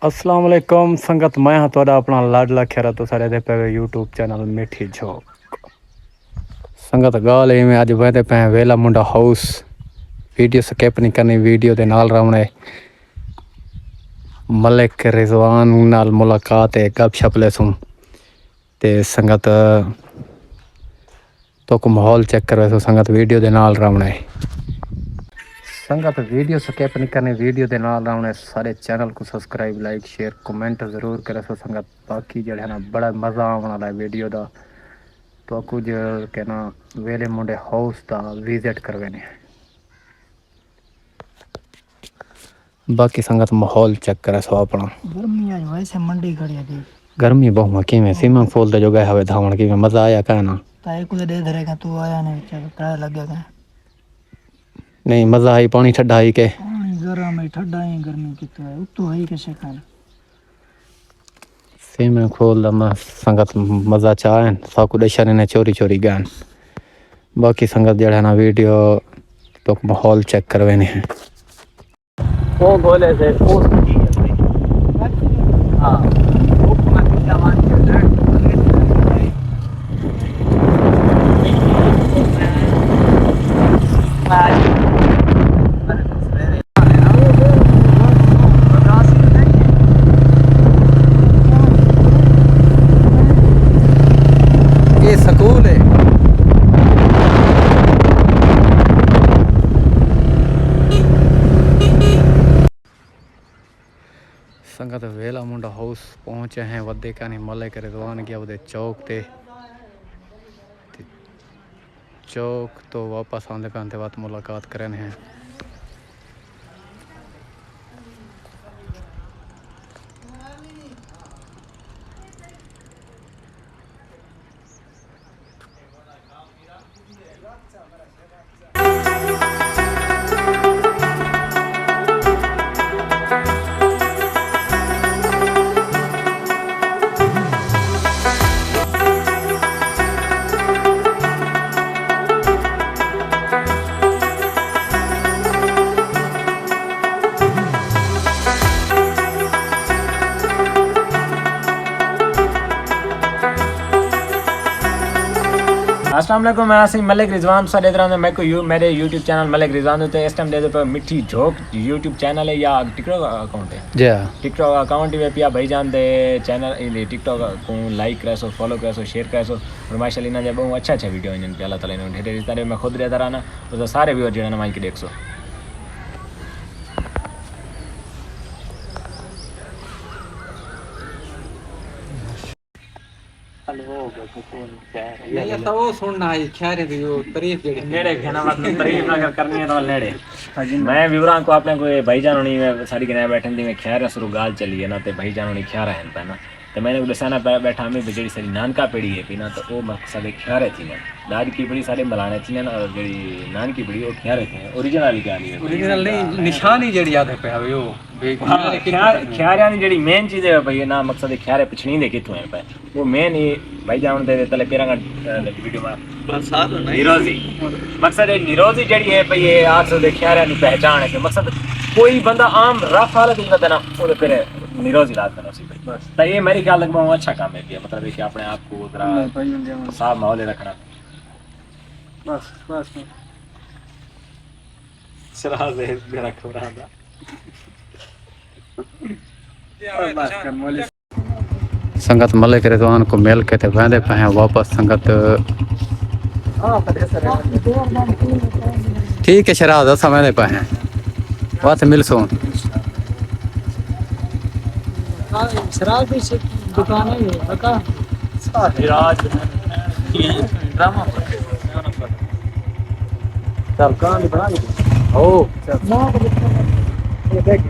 अस्सलाम वालेकुम संगत, मैं हाँ तुहाडा अपना लाडला खैरा तो सारे पे यूट्यूब चैनल मिठी झोंक। संगत गाल में अज बहते पे वेला मुंडा हाउस वीडियो स्किप नहीं करनी, वीडियो के नाल रवणे मलिक रिजवान नाल मुलाकात है, गप शप लेसूँ ते संगत तो माहौल चेक कर संगत वीडियो के नाल रवणे। संगत वीडियो स्किप नहीं करनी, वीडियो के नाल रवणे। सारे चैनल को सब्सक्राइब लाइक शेयर कमेंट जरूर करे सो संगत। बाकी जो है ना बड़ा मज़ा आने वाला है वीडियो का, तो कुछ कहना वेले मुंडे हाउस का विजिट करवे ने। बाकी संगत माहौल चेक करे सो अपना। गर्मी आज वैसे मंडी खड़ी है। गर्मी बहु कि में स्विमिंग पूल जो गए हवे धावण की में मज़ा आया कहना ताए को दे धरेगा तू आया नहीं, चल ट्राई लगेगा नहीं मज़ा आई। पानी ठंडा आई के पानी गरम है, ठंडा है, गर्मी की तो है तो है कैसे खाना स्विमिंग पूल में संगत मज़ा चाहन सब कुछ इशारे ने चोरी चोरी गए। बाकी संगत जो है ना वीडियो तो माहौल चेक करवे ने हैं। वो बोले थे हाँ ये स्कूल है। संगत वेला मुंडा हाउस पहुंचे हैं, वदे का नहीं मलिक रिजवान गया वो चौक ते चौक तो वापस आने का अंत बात मुलाकात करने हैं। अस्सलाम वालेकुम, मैं आसिम मलिक रिजवान सारे इधर मैं को मेरे यूट्यूब चैनल मलिक रिजवान होते इस टाइम दे पर मिठी झोंक यूट्यूब चैनल है या टिकटॉक अकाउंट है जी टिकटॉक अकाउंट पे पिया भाईजान दे चैनल टिकटॉक को लाइक करे सो फॉलो करे सो शेयर करे सो और माशाल्लाह इन्हें बहुत अच्छा वीडियो इन्हें पे अल्लाह ताला ने ढेर सारे मैं खुद रहता रहना तो सारे व्यूअर जो है ना माइक देख सो। नहीं तो वो सुनना है खैर दियो तारीफ जेडी नेड़े कहना मतलब तारीफ अगर करनी है तो नेड़े मैं विवरण को आपने कोई भाईजान होनी में सारी के बैठन दी में खैर शुरू गाल चली है ना ते भाईजान होनी ख्यार है ना तो मैंने दसाना बैठा में जेडी सारी नानका पीढ़ी है पीना तो वो मकसद ख्यार थी मैं दाद की पीढ़ी सारे मलाने थी ना और जेडी नान की पीढ़ी वो ख्यार थे ओरिजिनल क्या नहीं ओरिजिनल नहीं निशानी जेडी याद है पे हवे वो ख्यार यानी जेडी मेन चीज है भाई ना मकसद ख्यार पिछणी दे किथों है पे वो मेन ही भाईजान दे तले पेरा वीडियो में निरोजी मकसद है निरोजी जेडी है भाई ये आज दे ख्यार यानी पहचान है मकसद कोई बंदा आम रफ हालत में बता वो फिर निरोज इलाज करना उसी पे तो ये मेरे ख्याल लगभग अच्छा काम है मतलब कि अपने आप को जरा साफ माहौल रखना बस बस शराब है मेरा खोरा था संगत मलिक रिजवान को मिल के वहदे पे हैं वापस संगत। ठीक है शराब दस वहदे पे हैं बात मिल सो शराब की दुकान है ये का ड्रामा चल कहां बना ओ चल ये देख